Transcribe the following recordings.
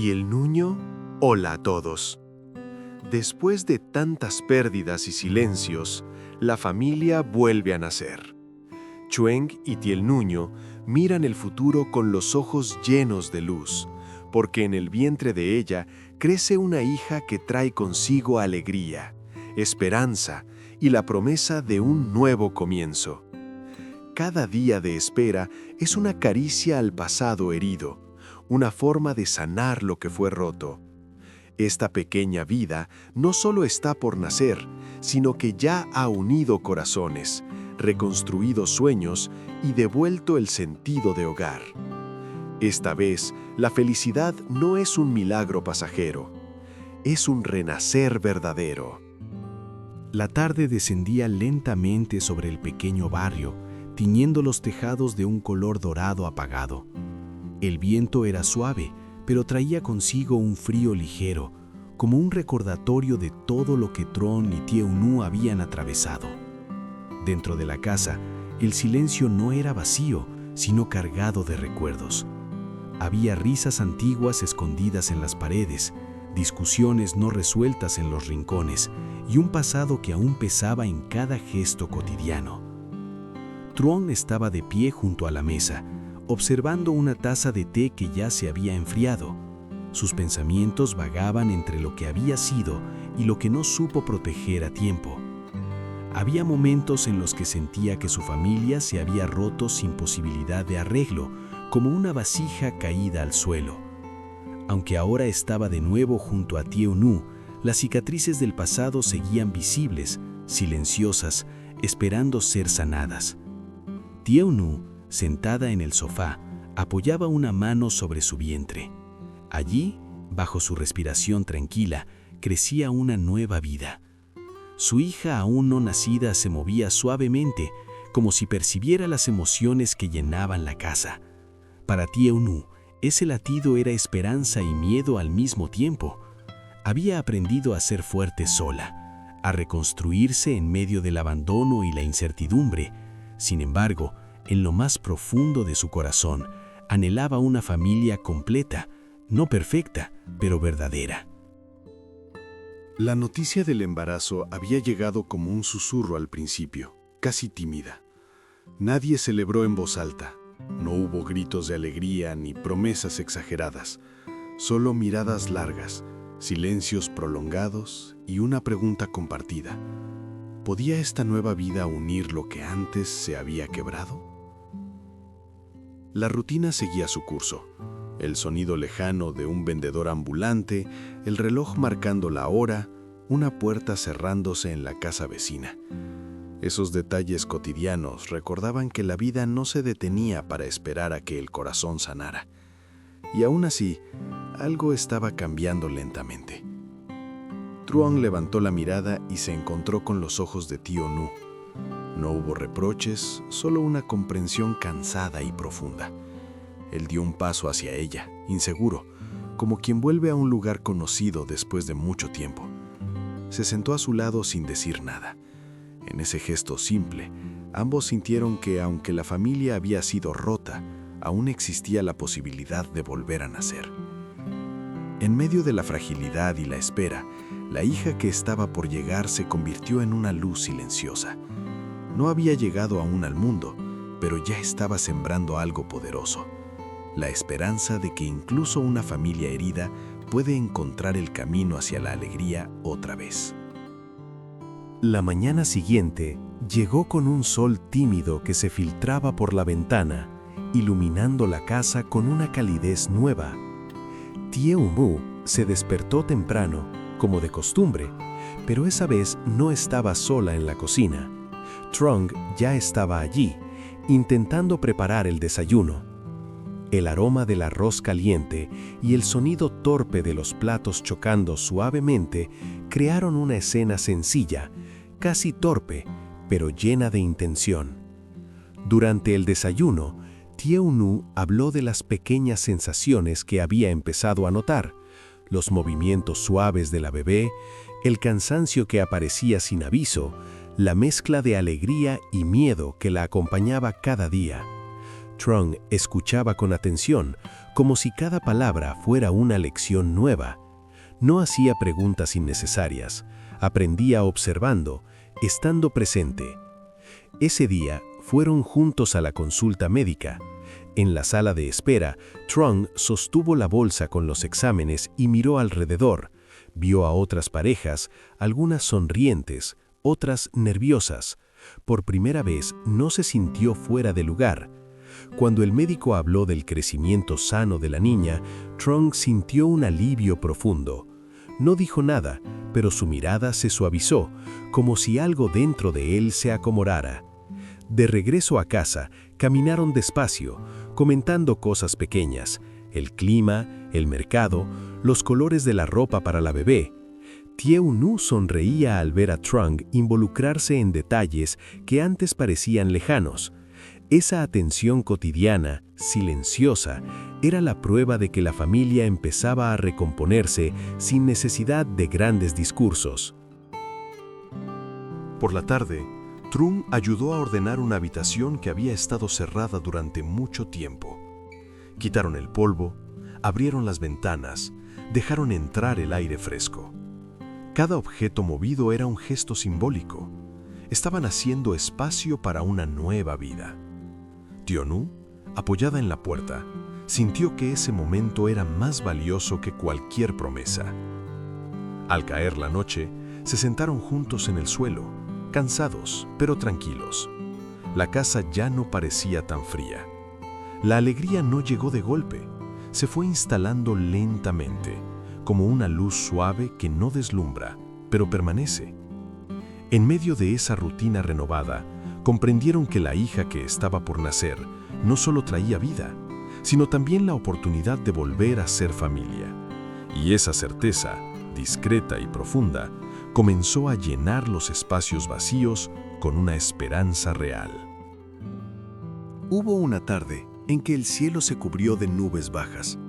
Tiel Nuño, hola a todos. Después de tantas pérdidas y silencios, la familia vuelve a nacer. Chueng y Tiel Nuño miran el futuro con los ojos llenos de luz, porque en el vientre de ella crece una hija que trae consigo alegría, esperanza y la promesa de un nuevo comienzo. Cada día de espera es una caricia al pasado herido, una forma de sanar lo que fue roto. Esta pequeña vida no solo está por nacer, sino que ya ha unido corazones, reconstruido sueños y devuelto el sentido de hogar. Esta vez, la felicidad no es un milagro pasajero, es un renacer verdadero. La tarde descendía lentamente sobre el pequeño barrio, tiñendo los tejados de un color dorado apagado. El viento era suave, pero traía consigo un frío ligero, como un recordatorio de todo lo que Tron y Tieu Nu habían atravesado. Dentro de la casa, el silencio no era vacío, sino cargado de recuerdos. Había risas antiguas escondidas en las paredes, discusiones no resueltas en los rincones y un pasado que aún pesaba en cada gesto cotidiano. Tron estaba de pie junto a la mesa, observando una taza de té que ya se había enfriado. Sus pensamientos vagaban entre lo que había sido y lo que no supo proteger a tiempo. Había momentos en los que sentía que su familia se había roto sin posibilidad de arreglo, como una vasija caída al suelo. Aunque ahora estaba de nuevo junto a Tieu Nu, las cicatrices del pasado seguían visibles, silenciosas, esperando ser sanadas. Tieu Nu, sentada en el sofá, apoyaba una mano sobre su vientre. Allí, bajo su respiración tranquila, crecía una nueva vida. Su hija aún no nacida se movía suavemente, como si percibiera las emociones que llenaban la casa. Para Tieu Nu, ese latido era esperanza y miedo al mismo tiempo. Había aprendido a ser fuerte sola, a reconstruirse en medio del abandono y la incertidumbre. Sin embargo, en lo más profundo de su corazón, anhelaba una familia completa, no perfecta, pero verdadera. La noticia del embarazo había llegado como un susurro al principio, casi tímida. Nadie celebró en voz alta. No hubo gritos de alegría ni promesas exageradas, solo miradas largas, silencios prolongados y una pregunta compartida. ¿Podía esta nueva vida unir lo que antes se había quebrado? La rutina seguía su curso. El sonido lejano de un vendedor ambulante, el reloj marcando la hora, una puerta cerrándose en la casa vecina. Esos detalles cotidianos recordaban que la vida no se detenía para esperar a que el corazón sanara. Y aún así, algo estaba cambiando lentamente. Truong levantó la mirada y se encontró con los ojos de Tieu Nu. No hubo reproches, solo una comprensión cansada y profunda. Él dio un paso hacia ella, inseguro, como quien vuelve a un lugar conocido después de mucho tiempo. Se sentó a su lado sin decir nada. En ese gesto simple, ambos sintieron que, aunque la familia había sido rota, aún existía la posibilidad de volver a nacer. En medio de la fragilidad y la espera, la hija que estaba por llegar se convirtió en una luz silenciosa. No había llegado aún al mundo, pero ya estaba sembrando algo poderoso. La esperanza de que incluso una familia herida puede encontrar el camino hacia la alegría otra vez. La mañana siguiente llegó con un sol tímido que se filtraba por la ventana, iluminando la casa con una calidez nueva. Tieu Nu se despertó temprano, como de costumbre, pero esa vez no estaba sola en la cocina. Truong ya estaba allí, intentando preparar el desayuno. El aroma del arroz caliente y el sonido torpe de los platos chocando suavemente crearon una escena sencilla, casi torpe, pero llena de intención. Durante el desayuno, Tieu Nu habló de las pequeñas sensaciones que había empezado a notar, los movimientos suaves de la bebé, el cansancio que aparecía sin aviso, la mezcla de alegría y miedo que la acompañaba cada día. Truong escuchaba con atención, como si cada palabra fuera una lección nueva. No hacía preguntas innecesarias, aprendía observando, estando presente. Ese día fueron juntos a la consulta médica. En la sala de espera, Trung sostuvo la bolsa con los exámenes y miró alrededor. Vio a otras parejas, algunas sonrientes, otras nerviosas. Por primera vez no se sintió fuera de lugar. Cuando el médico habló del crecimiento sano de la niña, Trung sintió un alivio profundo. No dijo nada, pero su mirada se suavizó, como si algo dentro de él se acomodara. De regreso a casa, caminaron despacio, comentando cosas pequeñas, el clima, el mercado, los colores de la ropa para la bebé. Tieu-nu sonreía al ver a Trung involucrarse en detalles que antes parecían lejanos. Esa atención cotidiana, silenciosa, era la prueba de que la familia empezaba a recomponerse sin necesidad de grandes discursos. Por la tarde, Trung ayudó a ordenar una habitación que había estado cerrada durante mucho tiempo. Quitaron el polvo, abrieron las ventanas, dejaron entrar el aire fresco. Cada objeto movido era un gesto simbólico. Estaban haciendo espacio para una nueva vida. Tieu-nu, apoyada en la puerta, sintió que ese momento era más valioso que cualquier promesa. Al caer la noche, se sentaron juntos en el suelo, cansados pero tranquilos. La casa ya no parecía tan fría. La alegría no llegó de golpe, se fue instalando lentamente, como una luz suave que no deslumbra, pero permanece. En medio de esa rutina renovada, comprendieron que la hija que estaba por nacer no solo traía vida, sino también la oportunidad de volver a ser familia. Y esa certeza, discreta y profunda, comenzó a llenar los espacios vacíos con una esperanza real. Hubo una tarde en que el cielo se cubrió de nubes bajas,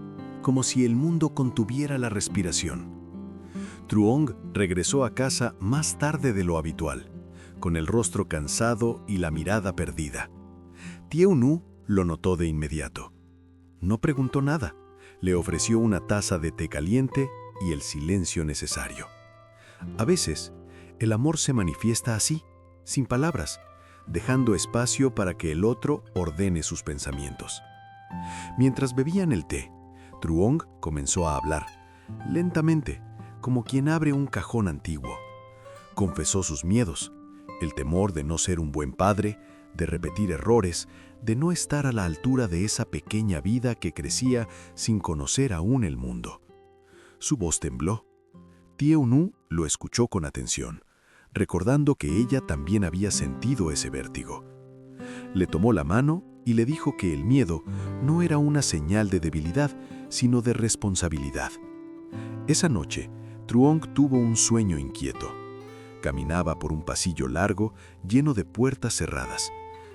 como si el mundo contuviera la respiración. Truong regresó a casa más tarde de lo habitual, con el rostro cansado y la mirada perdida. Tieu-nu lo notó de inmediato. No preguntó nada, le ofreció una taza de té caliente y el silencio necesario. A veces, el amor se manifiesta así, sin palabras, dejando espacio para que el otro ordene sus pensamientos. Mientras bebían el té, Truong comenzó a hablar, lentamente, como quien abre un cajón antiguo. Confesó sus miedos, el temor de no ser un buen padre, de repetir errores, de no estar a la altura de esa pequeña vida que crecía sin conocer aún el mundo. Su voz tembló. Tieu-nu lo escuchó con atención, recordando que ella también había sentido ese vértigo. Le tomó la mano y le dijo que el miedo no era una señal de debilidad, sino de responsabilidad. Esa noche, Truong tuvo un sueño inquieto. Caminaba por un pasillo largo, lleno de puertas cerradas.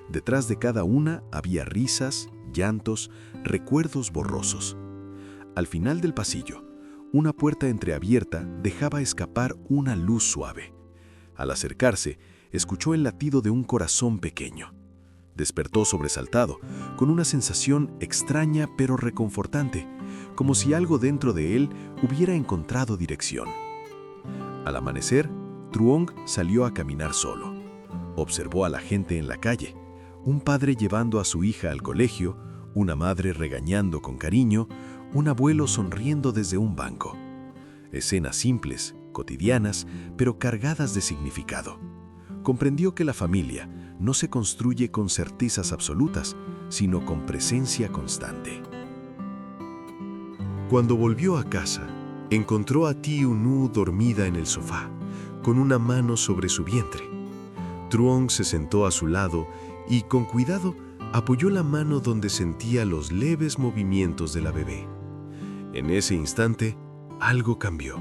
Detrás de cada una había risas, llantos, recuerdos borrosos. Al final del pasillo, una puerta entreabierta dejaba escapar una luz suave. Al acercarse, escuchó el latido de un corazón pequeño. Despertó sobresaltado, con una sensación extraña pero reconfortante, como si algo dentro de él hubiera encontrado dirección. Al amanecer, Truong salió a caminar solo. Observó a la gente en la calle, un padre llevando a su hija al colegio, una madre regañando con cariño, un abuelo sonriendo desde un banco. Escenas simples, cotidianas, pero cargadas de significado. Comprendió que la familia no se construye con certezas absolutas, sino con presencia constante. Cuando volvió a casa, encontró a Tieu-nu dormida en el sofá, con una mano sobre su vientre. Truong se sentó a su lado y, con cuidado, apoyó la mano donde sentía los leves movimientos de la bebé. En ese instante, algo cambió.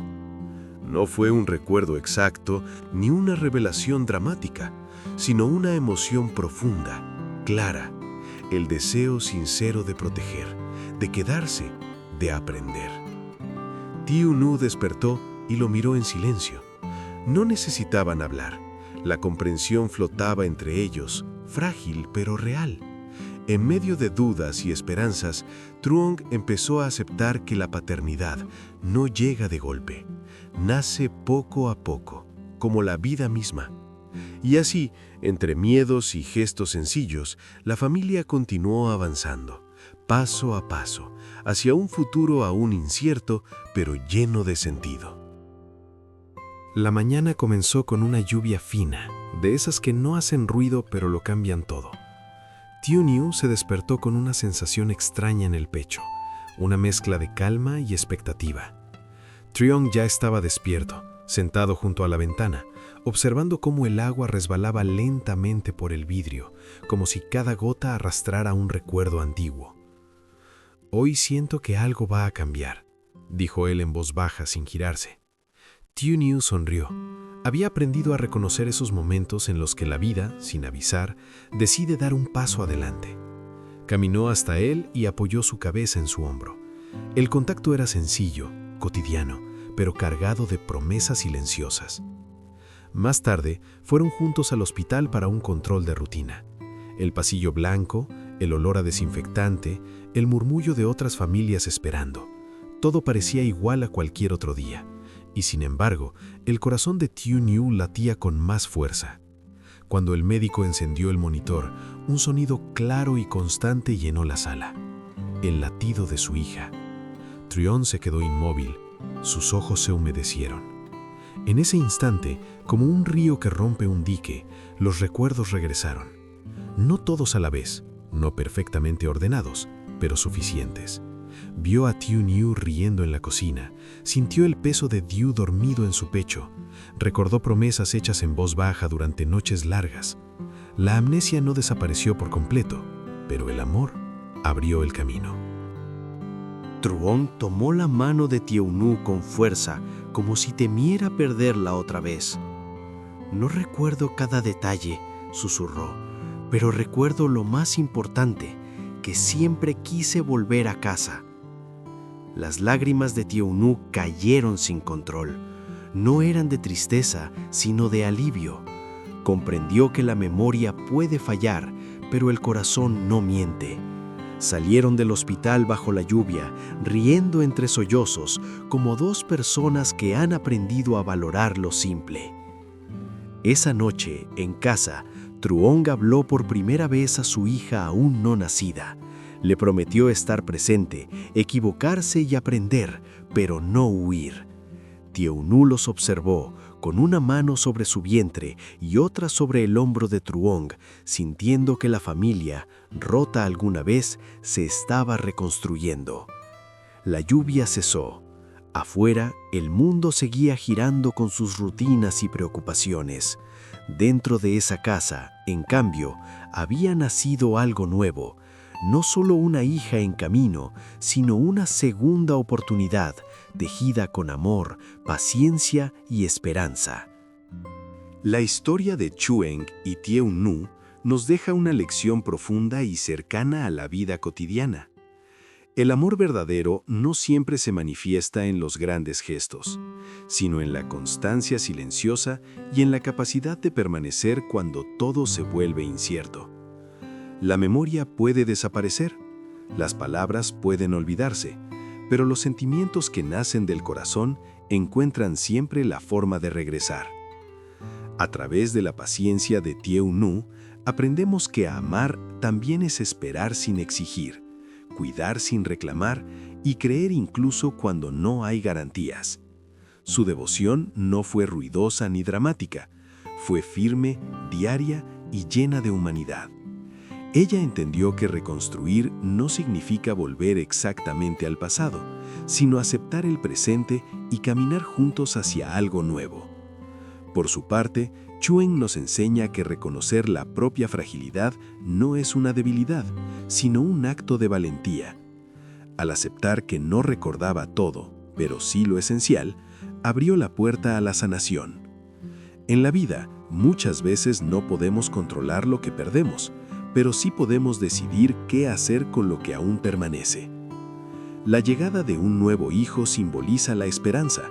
No fue un recuerdo exacto ni una revelación dramática, sino una emoción profunda, clara, el deseo sincero de proteger, de quedarse, de aprender. Tieu-nu despertó y lo miró en silencio. No necesitaban hablar. La comprensión flotaba entre ellos, frágil pero real. En medio de dudas y esperanzas, Truong empezó a aceptar que la paternidad no llega de golpe, nace poco a poco, como la vida misma. Y así, entre miedos y gestos sencillos, la familia continuó avanzando, paso a paso, hacia un futuro aún incierto, pero lleno de sentido. La mañana comenzó con una lluvia fina, de esas que no hacen ruido pero lo cambian todo. Tiu Niu se despertó con una sensación extraña en el pecho, una mezcla de calma y expectativa. Truong ya estaba despierto, sentado junto a la ventana, observando cómo el agua resbalaba lentamente por el vidrio, como si cada gota arrastrara un recuerdo antiguo. «Hoy siento que algo va a cambiar», dijo él en voz baja sin girarse. Tiu Niu sonrió. Había aprendido a reconocer esos momentos en los que la vida, sin avisar, decide dar un paso adelante. Caminó hasta él y apoyó su cabeza en su hombro. El contacto era sencillo, cotidiano, pero cargado de promesas silenciosas. Más tarde, fueron juntos al hospital para un control de rutina. El pasillo blanco, el olor a desinfectante, el murmullo de otras familias esperando. Todo parecía igual a cualquier otro día. Y sin embargo, el corazón de Tiu Niu latía con más fuerza. Cuando el médico encendió el monitor, un sonido claro y constante llenó la sala. El latido de su hija. Truong se quedó inmóvil. Sus ojos se humedecieron. En ese instante, como un río que rompe un dique, los recuerdos regresaron. No todos a la vez, no perfectamente ordenados, pero suficientes. Vio a Tiu Niu riendo en la cocina, sintió el peso de Diu dormido en su pecho, recordó promesas hechas en voz baja durante noches largas. La amnesia no desapareció por completo, pero el amor abrió el camino. Truong tomó la mano de Tiu Niu con fuerza, como si temiera perderla otra vez. «No recuerdo cada detalle», susurró, «pero recuerdo lo más importante, que siempre quise volver a casa». Las lágrimas de Tiu Niu cayeron sin control. No eran de tristeza, sino de alivio. Comprendió que la memoria puede fallar, pero el corazón no miente. Salieron del hospital bajo la lluvia, riendo entre sollozos, como dos personas que han aprendido a valorar lo simple. Esa noche, en casa, Truong habló por primera vez a su hija aún no nacida. Le prometió estar presente, equivocarse y aprender, pero no huir. Tiu Niu los observó, con una mano sobre su vientre y otra sobre el hombro de Truong, sintiendo que la familia, rota alguna vez, se estaba reconstruyendo. La lluvia cesó. Afuera, el mundo seguía girando con sus rutinas y preocupaciones. Dentro de esa casa, en cambio, había nacido algo nuevo. No solo una hija en camino, sino una segunda oportunidad, tejida con amor, paciencia y esperanza. La historia de Truong y Tiu Niu nos deja una lección profunda y cercana a la vida cotidiana. El amor verdadero no siempre se manifiesta en los grandes gestos, sino en la constancia silenciosa y en la capacidad de permanecer cuando todo se vuelve incierto. La memoria puede desaparecer, las palabras pueden olvidarse, pero los sentimientos que nacen del corazón encuentran siempre la forma de regresar. A través de la paciencia de Tiu Niu, aprendemos que amar también es esperar sin exigir, cuidar sin reclamar y creer incluso cuando no hay garantías. Su devoción no fue ruidosa ni dramática, fue firme, diaria y llena de humanidad. Ella entendió que reconstruir no significa volver exactamente al pasado, sino aceptar el presente y caminar juntos hacia algo nuevo. Por su parte, Truong nos enseña que reconocer la propia fragilidad no es una debilidad, sino un acto de valentía. Al aceptar que no recordaba todo, pero sí lo esencial, abrió la puerta a la sanación. En la vida, muchas veces no podemos controlar lo que perdemos, pero sí podemos decidir qué hacer con lo que aún permanece. La llegada de un nuevo hijo simboliza la esperanza.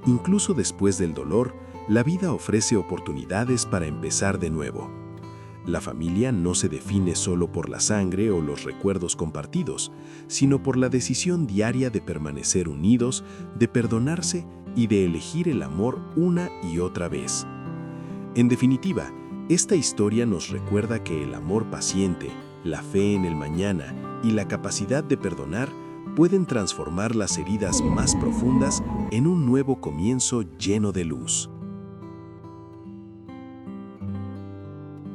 Incluso después del dolor, la vida ofrece oportunidades para empezar de nuevo. La familia no se define solo por la sangre o los recuerdos compartidos, sino por la decisión diaria de permanecer unidos, de perdonarse y de elegir el amor una y otra vez. En definitiva, esta historia nos recuerda que el amor paciente, la fe en el mañana y la capacidad de perdonar pueden transformar las heridas más profundas en un nuevo comienzo lleno de luz.